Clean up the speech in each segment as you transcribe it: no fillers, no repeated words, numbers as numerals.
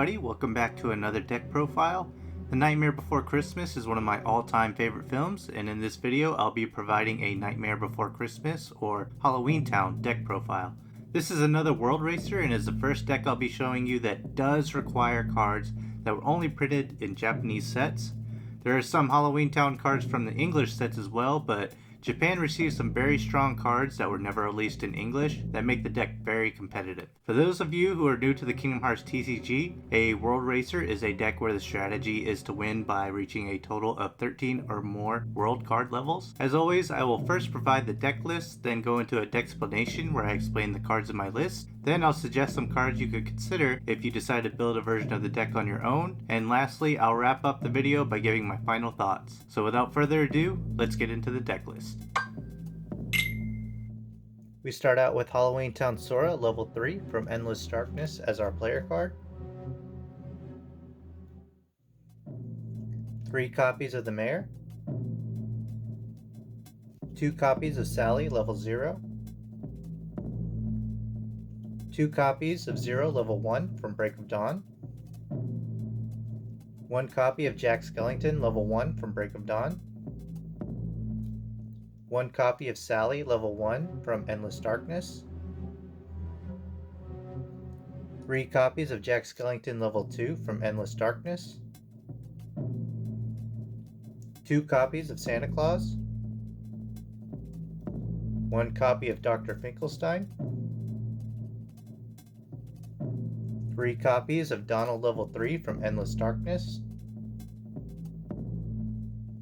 everybody, welcome back to another deck profile. The Nightmare Before Christmas is one of my all-time favorite films, and in this video I'll be providing a Nightmare Before Christmas or Halloween Town deck profile. This is another World Racer and is the first deck I'll be showing you that does require cards that were only printed in Japanese sets. There are some Halloween Town cards from the English sets as well, but Japan received some very strong cards that were never released in English that make the deck very competitive. For those of you who are new to the Kingdom Hearts TCG, a World Racer is a deck where the strategy is to win by reaching a total of 13 or more world card levels. As always, I will first provide the deck list, then go into a Decksplanation where I explain the cards in my list. Then I'll suggest some cards you could consider if you decide to build a version of the deck on your own. And lastly, I'll wrap up the video by giving my final thoughts. So without further ado, let's get into the deck list. We start out with Halloween Town Sora, level 3 from Endless Darkness as our player card. 3 copies of the Mayor. 2 copies of Sally, level 0. 2 copies of Zero, level 1 from Break of Dawn. 1 copy of Jack Skellington, level 1 from Break of Dawn. 1 copy of Sally, level 1 from Endless Darkness. 3 copies of Jack Skellington, level 2 from Endless Darkness. 2 copies of Santa Claus. 1 copy of Dr. Finkelstein. 3 copies of Donald, level 3 from Endless Darkness.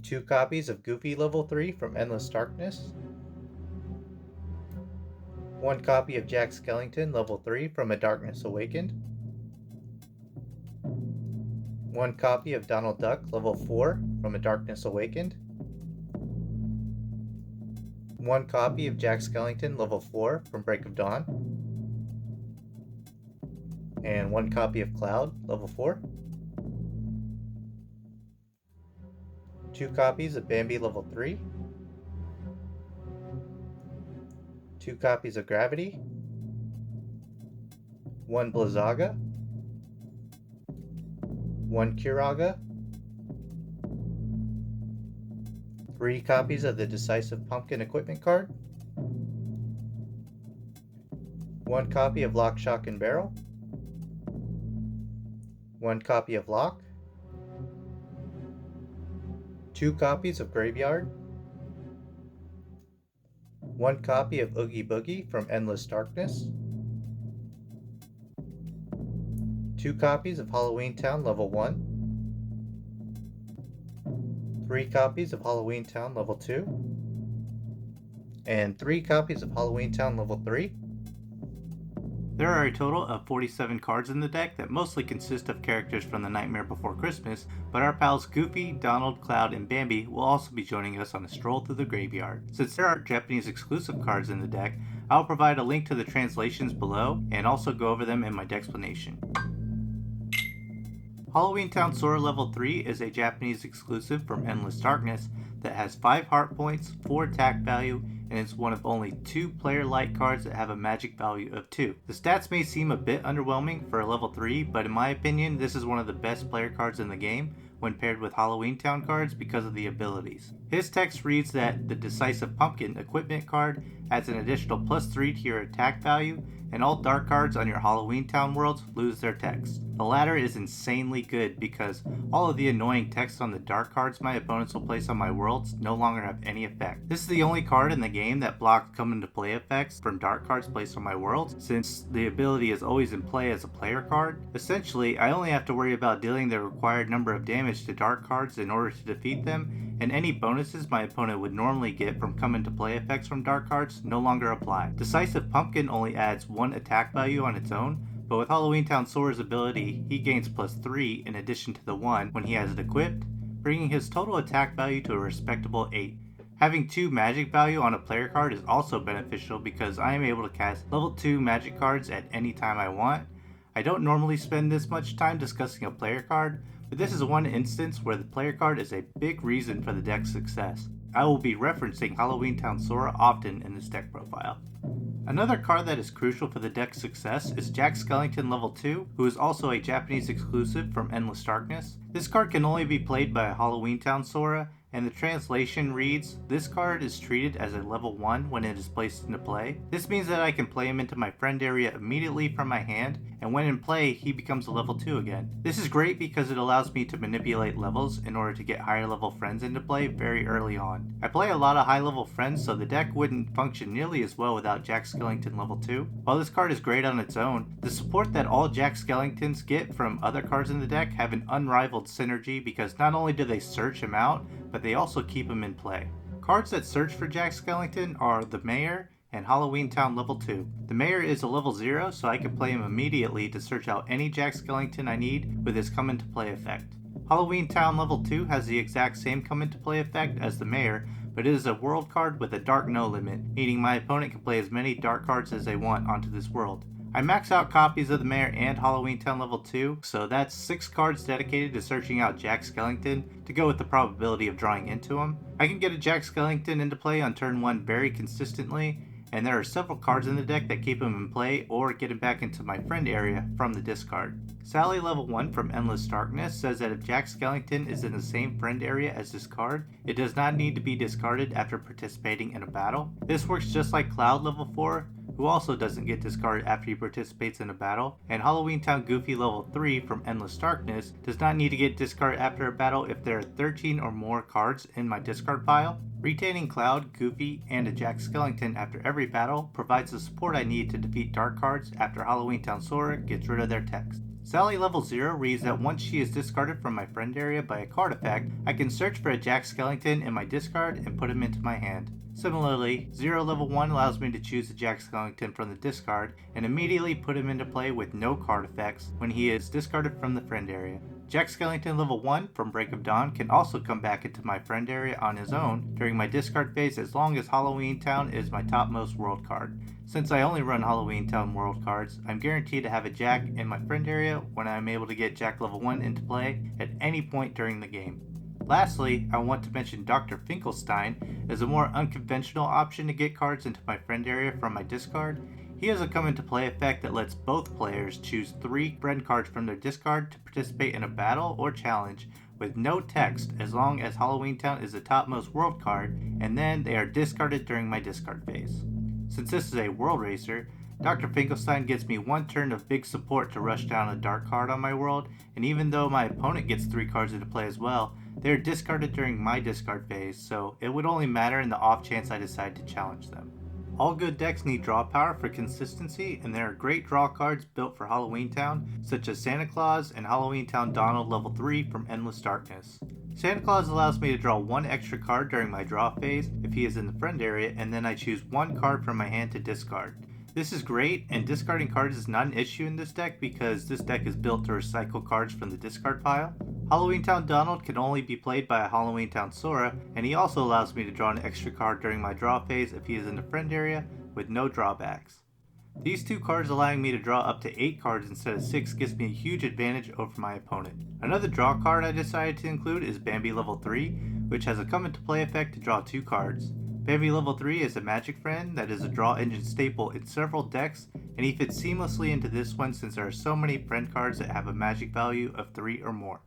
2 copies of Goofy, level 3 from Endless Darkness. 1 copy of Jack Skellington, level 3 from A Darkness Awakened. 1 copy of Donald Duck, level 4 from A Darkness Awakened. 1 copy of Jack Skellington, level 4 from Break of Dawn. And 1 copy of Cloud, level 4. 2 copies of Bambi, level 3. 2 copies of Gravity. 1 Blizzaga. 1 Kiraga. 3 copies of the Decisive Pumpkin equipment card. 1 copy of Lock, Shock, and Barrel. 1 copy of Lock. 2 copies of Graveyard. 1 copy of Oogie Boogie from Endless Darkness. 2 copies of Halloween Town level 1. 3 copies of Halloween Town level 2. And 3 copies of Halloween Town level 3. There are a total of 47 cards in the deck that mostly consist of characters from the Nightmare Before Christmas, but our pals Goofy, Donald, Cloud, and Bambi will also be joining us on a stroll through the graveyard. Since there are Japanese exclusive cards in the deck, I'll provide a link to the translations below and also go over them in my Decksplanation. Halloween Town Sora level 3 is a Japanese exclusive from Endless Darkness that has 5 heart points, 4 attack value, and it's one of only 2 player light cards that have a magic value of 2. The stats may seem a bit underwhelming for a level 3, but in my opinion this is one of the best player cards in the game when paired with Halloween Town cards because of the abilities. His text reads that the Decisive Pumpkin equipment card adds an additional +3 to your attack value, and all dark cards on your Halloween Town worlds lose their text. The latter is insanely good because all of the annoying text on the dark cards my opponents will place on my worlds no longer have any effect. This is the only card in the game that blocks come into play effects from dark cards placed on my worlds, since the ability is always in play as a player card. Essentially, I only have to worry about dealing the required number of damage to dark cards in order to defeat them, and any bonuses my opponent would normally get from come into play effects from dark cards no longer apply. Decisive Pumpkin only adds 1 attack value on its own, but with Halloween Town Sora's ability, he gains +3 in addition to the 1 when he has it equipped, bringing his total attack value to a respectable 8. Having 2 magic value on a player card is also beneficial because I am able to cast level 2 magic cards at any time I want. I don't normally spend this much time discussing a player card, but this is one instance where the player card is a big reason for the deck's success. I will be referencing Halloween Town Sora often in this deck profile. Another card that is crucial for the deck's success is Jack Skellington level 2, who is also a Japanese exclusive from Endless Darkness. This card can only be played by a Halloween Town Sora, and the translation reads, "This card is treated as a level 1 when it is placed into play." This means that I can play him into my friend area immediately from my hand, and when in play, he becomes a level 2 again. This is great because it allows me to manipulate levels in order to get higher level friends into play very early on. I play a lot of high level friends, so the deck wouldn't function nearly as well without Jack Skellington level 2. While this card is great on its own, the support that all Jack Skellingtons get from other cards in the deck have an unrivaled synergy because not only do they search him out, but they also keep him in play. Cards that search for Jack Skellington are the Mayor and Halloween Town level 2. The Mayor is a level 0, so I can play him immediately to search out any Jack Skellington I need with his come into play effect. Halloween Town level 2 has the exact same come into play effect as the Mayor, but it is a world card with a dark no limit, meaning my opponent can play as many dark cards as they want onto this world. I max out copies of the Mayor and Halloween Town level 2, so that's 6 cards dedicated to searching out Jack Skellington to go with the probability of drawing into him. I can get a Jack Skellington into play on turn 1 very consistently, and there are several cards in the deck that keep him in play or get him back into my friend area from the discard. Sally level 1 from Endless Darkness says that if Jack Skellington is in the same friend area as this card, it does not need to be discarded after participating in a battle. This works just like Cloud level 4, who also doesn't get discarded after he participates in a battle, and Halloween Town Goofy level 3 from Endless Darkness does not need to get discarded after a battle if there are 13 or more cards in my discard pile. Retaining Cloud, Goofy, and a Jack Skellington after every battle provides the support I need to defeat dark cards after Halloween Town Sora gets rid of their text. Sally level 0 reads that once she is discarded from my friend area by a card effect, I can search for a Jack Skellington in my discard and put him into my hand. Similarly, 0 level 1 allows me to choose a Jack Skellington from the discard and immediately put him into play with no card effects when he is discarded from the friend area. Jack Skellington level 1 from Break of Dawn can also come back into my friend area on his own during my discard phase as long as Halloween Town is my topmost world card. Since I only run Halloween Town world cards, I'm guaranteed to have a Jack in my friend area when I'm able to get Jack level 1 into play at any point during the game. Lastly, I want to mention Dr. Finkelstein as a more unconventional option to get cards into my friend area from my discard. He has a come into play effect that lets both players choose 3 friend cards from their discard to participate in a battle or challenge with no text as long as Halloween Town is the topmost world card, and then they are discarded during my discard phase. Since this is a world racer, Dr. Finkelstein gets me 1 turn of big support to rush down a dark card on my world, and even though my opponent gets 3 cards into play as well, they are discarded during my discard phase, so it would only matter in the off chance I decide to challenge them. All good decks need draw power for consistency, and there are great draw cards built for Halloween Town, such as Santa Claus and Halloween Town Donald level 3 from Endless Darkness. Santa Claus allows me to draw 1 extra card during my draw phase if he is in the friend area, and then I choose 1 card from my hand to discard. This is great, and discarding cards is not an issue in this deck because this deck is built to recycle cards from the discard pile. Halloween Town Donald can only be played by a Halloween Town Sora, and he also allows me to draw an extra card during my draw phase if he is in the friend area with no drawbacks. These 2 cards allowing me to draw up to 8 cards instead of 6 gives me a huge advantage over my opponent. Another draw card I decided to include is Bambi level 3, which has a come into play effect to draw 2 cards. Bambi level 3 is a magic friend that is a draw engine staple in several decks, and he fits seamlessly into this one since there are so many friend cards that have a magic value of 3 or more.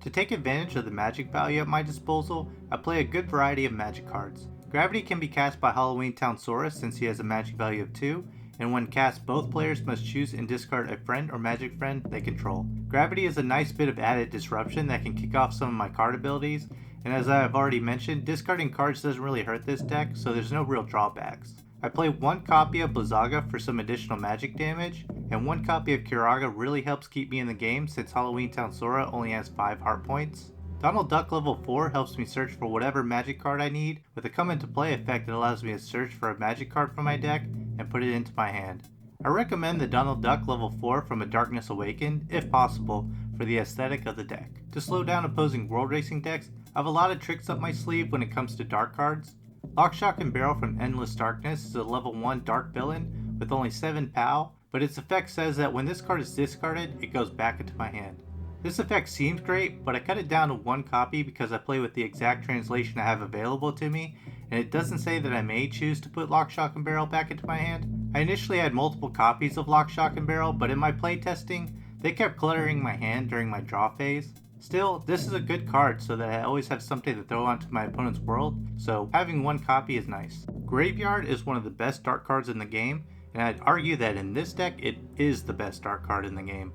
To take advantage of the magic value at my disposal, I play a good variety of magic cards. Gravity can be cast by Halloween Town Sora since he has a magic value of 2, and when cast both players must choose and discard a friend or magic friend they control. Gravity is a nice bit of added disruption that can kick off some of my card abilities, and as I have already mentioned, discarding cards doesn't really hurt this deck, so there's no real drawbacks. I play 1 copy of Blizzaga for some additional magic damage, and 1 copy of Kiraga really helps keep me in the game since Halloween Town Sora only has 5 heart points. Donald Duck level 4 helps me search for whatever magic card I need, with a come into play effect that allows me to search for a magic card from my deck and put it into my hand. I recommend the Donald Duck level 4 from A Darkness Awakened, if possible, for the aesthetic of the deck. To slow down opposing world racing decks, I have a lot of tricks up my sleeve when it comes to dark cards. Lockshock and Barrel from Endless Darkness is a level 1 dark villain with only 7 POW, but its effect says that when this card is discarded, it goes back into my hand. This effect seems great, but I cut it down to 1 copy because I play with the exact translation I have available to me, and it doesn't say that I may choose to put Lock, Shock, and Barrel back into my hand. I initially had multiple copies of Lock, Shock, and Barrel, but in my playtesting, they kept cluttering my hand during my draw phase. Still, this is a good card so that I always have something to throw onto my opponent's world, so having 1 copy is nice. Graveyard is one of the best dark cards in the game, and I'd argue that in this deck it is the best dark card in the game.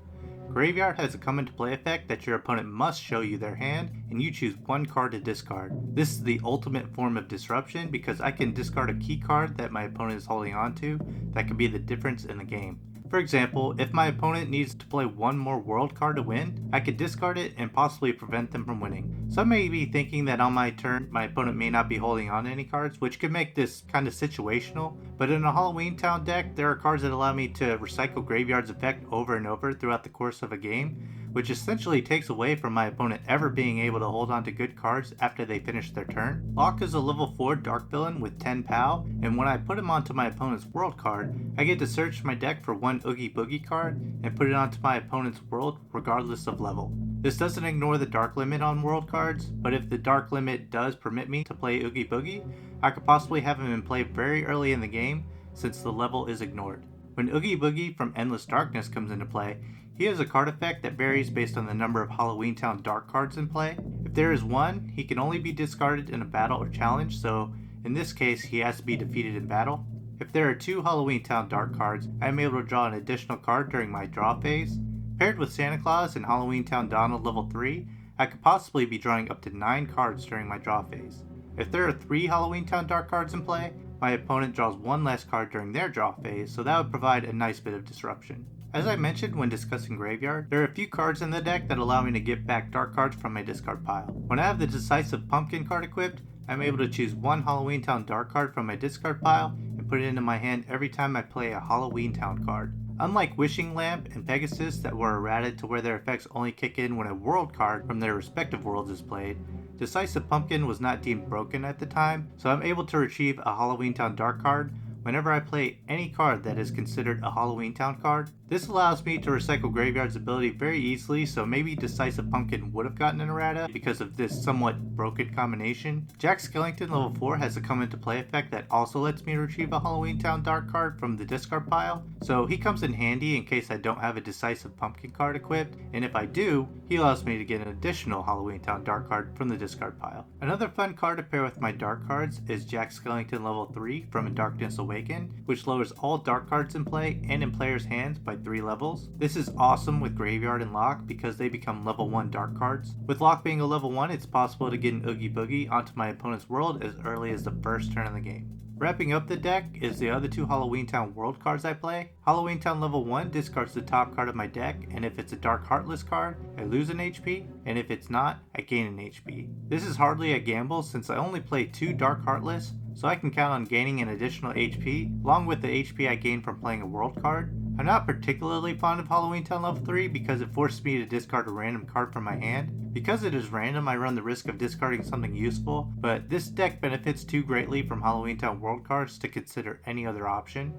Graveyard has a come into play effect that your opponent must show you their hand, and you choose 1 card to discard. This is the ultimate form of disruption because I can discard a key card that my opponent is holding on to that can be the difference in the game. For example, if my opponent needs to play 1 more world card to win, I could discard it and possibly prevent them from winning. Some may be thinking that on my turn, my opponent may not be holding on to any cards, which could make this kind of situational, but in a Halloween Town deck, there are cards that allow me to recycle Graveyard's effect over and over throughout the course of a game, which essentially takes away from my opponent ever being able to hold on to good cards after they finish their turn. Locke is a level 4 dark villain with 10 POW, and when I put him onto my opponent's world card, I get to search my deck for 1 Oogie Boogie card and put it onto my opponent's world regardless of level. This doesn't ignore the dark limit on world cards, but if the dark limit does permit me to play Oogie Boogie, I could possibly have him in play very early in the game since the level is ignored. When Oogie Boogie from Endless Darkness comes into play, he has a card effect that varies based on the number of Halloween Town dark cards in play. If there is 1, he can only be discarded in a battle or challenge, so in this case he has to be defeated in battle. If there are 2 Halloween Town dark cards, I am able to draw an additional card during my draw phase. Paired with Santa Claus and Halloween Town Donald level 3, I could possibly be drawing up to 9 cards during my draw phase. If there are 3 Halloween Town dark cards in play, my opponent draws 1 less card during their draw phase, so that would provide a nice bit of disruption. As I mentioned when discussing Graveyard, there are a few cards in the deck that allow me to get back dark cards from my discard pile. When I have the Decisive Pumpkin card equipped, I'm able to choose 1 Halloween Town dark card from my discard pile and put it into my hand every time I play a Halloween Town card. Unlike Wishing Lamp and Pegasus that were errated to where their effects only kick in when a world card from their respective worlds is played, Decisive Pumpkin was not deemed broken at the time, so I'm able to retrieve a Halloween Town dark card whenever I play any card that is considered a Halloween Town card. This allows me to recycle Graveyard's ability very easily, so maybe Decisive Pumpkin would have gotten an errata because of this somewhat broken combination. Jack Skellington level 4 has a come into play effect that also lets me retrieve a Halloween Town dark card from the discard pile, so he comes in handy in case I don't have a Decisive Pumpkin card equipped, and if I do, he allows me to get an additional Halloween Town dark card from the discard pile. Another fun card to pair with my dark cards is Jack Skellington level 3 from Darkness Awakened, which lowers all dark cards in play and in players' hands by 3 levels. This is awesome with Graveyard and Locke because they become level 1 dark cards. With Locke being a level 1, it's possible to get an Oogie Boogie onto my opponent's world as early as the first turn of the game. Wrapping up the deck is the other 2 Halloween Town world cards I play. Halloween Town level 1 discards the top card of my deck, and if it's a Dark Heartless card, I lose an HP, and if it's not, I gain an HP. This is hardly a gamble since I only play 2 Dark Heartless, so I can count on gaining an additional HP, along with the HP I gain from playing a world card. I'm not particularly fond of Halloween Town level 3 because it forces me to discard a random card from my hand. Because it is random, I run the risk of discarding something useful, but this deck benefits too greatly from Halloween Town world cards to consider any other option.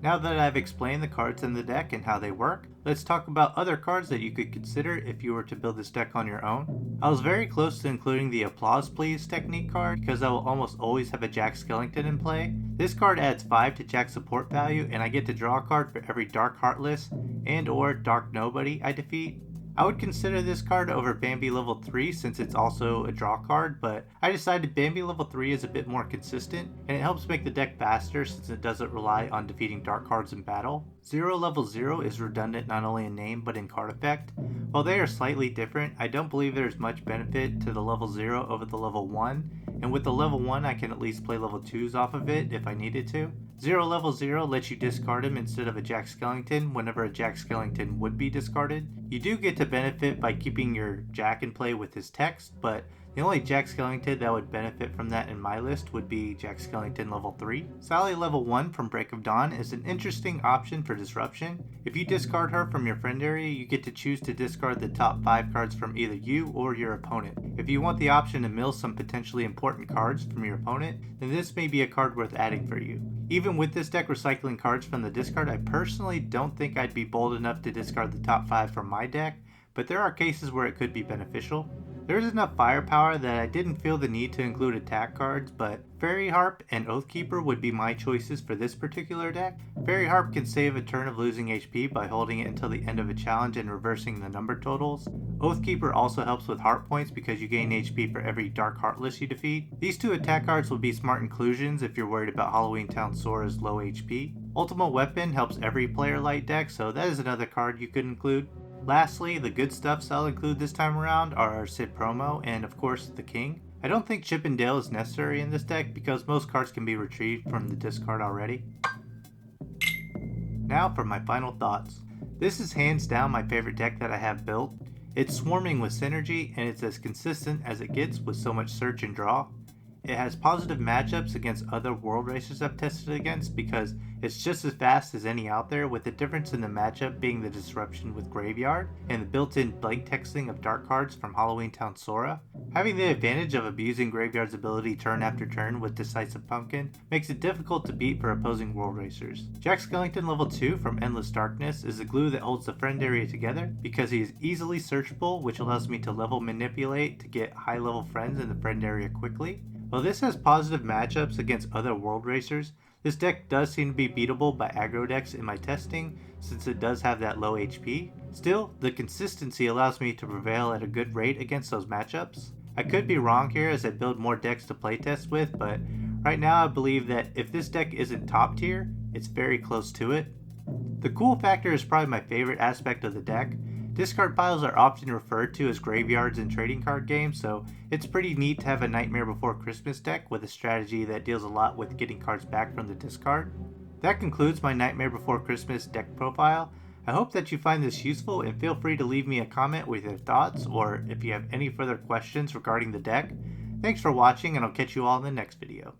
Now that I've explained the cards in the deck and how they work, let's talk about other cards that you could consider if you were to build this deck on your own. I was very close to including the Applause Please technique card because I will almost always have a Jack Skellington in play. This card adds 5 to Jack's support value, and I get to draw a card for every Dark Heartless and or Dark Nobody I defeat. I would consider this card over Bambi level 3 since it's also a draw card, but I decided Bambi level 3 is a bit more consistent, and it helps make the deck faster since it doesn't rely on defeating dark cards in battle. Zero level 0 is redundant not only in name but in card effect. While they are slightly different, I don't believe there's much benefit to the level 0 over the level 1, and with the level 1 I can at least play level 2s off of it if I needed to. Zero level 0 lets you discard him instead of a Jack Skellington whenever a Jack Skellington would be discarded. You do get to benefit by keeping your Jack in play with his text, but the only Jack Skellington that would benefit from that in my list would be Jack Skellington level 3. Sally level 1 from Break of Dawn is an interesting option for disruption. If you discard her from your friend area, you get to choose to discard the top 5 cards from either you or your opponent. If you want the option to mill some potentially important cards from your opponent, then this may be a card worth adding for you. Even with this deck recycling cards from the discard, I personally don't think I'd be bold enough to discard the top 5 from my deck, but there are cases where it could be beneficial. There's enough firepower that I didn't feel the need to include attack cards, but Fairy Harp and Oathkeeper would be my choices for this particular deck. Fairy Harp can save a turn of losing HP by holding it until the end of a challenge and reversing the number totals. Oathkeeper also helps with heart points because you gain HP for every Dark Heartless you defeat. These two attack cards will be smart inclusions if you're worried about Halloween Town Sora's low HP. Ultimate Weapon helps every player light deck, so that is another card you could include. Lastly, the good stuffs I'll include this time around are our Sid promo and of course the King. I don't think Chip and Dale is necessary in this deck because most cards can be retrieved from the discard already. Now for my final thoughts. This is hands down my favorite deck that I have built. It's swarming with synergy and it's as consistent as it gets with so much search and draw. It has positive matchups against other world racers I've tested against because it's just as fast as any out there, with the difference in the matchup being the disruption with Graveyard and the built-in blank texting of dark cards from Halloween Town Sora. Having the advantage of abusing Graveyard's ability turn after turn with Decisive Pumpkin makes it difficult to beat for opposing world racers. Jack Skellington level 2 from Endless Darkness is the glue that holds the friend area together because he is easily searchable, which allows me to level manipulate to get high level friends in the friend area quickly. While this has positive matchups against other world racers, this deck does seem to be beatable by aggro decks in my testing since it does have that low HP. Still, the consistency allows me to prevail at a good rate against those matchups. I could be wrong here as I build more decks to playtest with, but right now I believe that if this deck isn't top tier, it's very close to it. The cool factor is probably my favorite aspect of the deck. Discard piles are often referred to as graveyards in trading card games, so it's pretty neat to have a Nightmare Before Christmas deck with a strategy that deals a lot with getting cards back from the discard. That concludes my Nightmare Before Christmas deck profile. I hope that you find this useful and feel free to leave me a comment with your thoughts or if you have any further questions regarding the deck. Thanks for watching and I'll catch you all in the next video.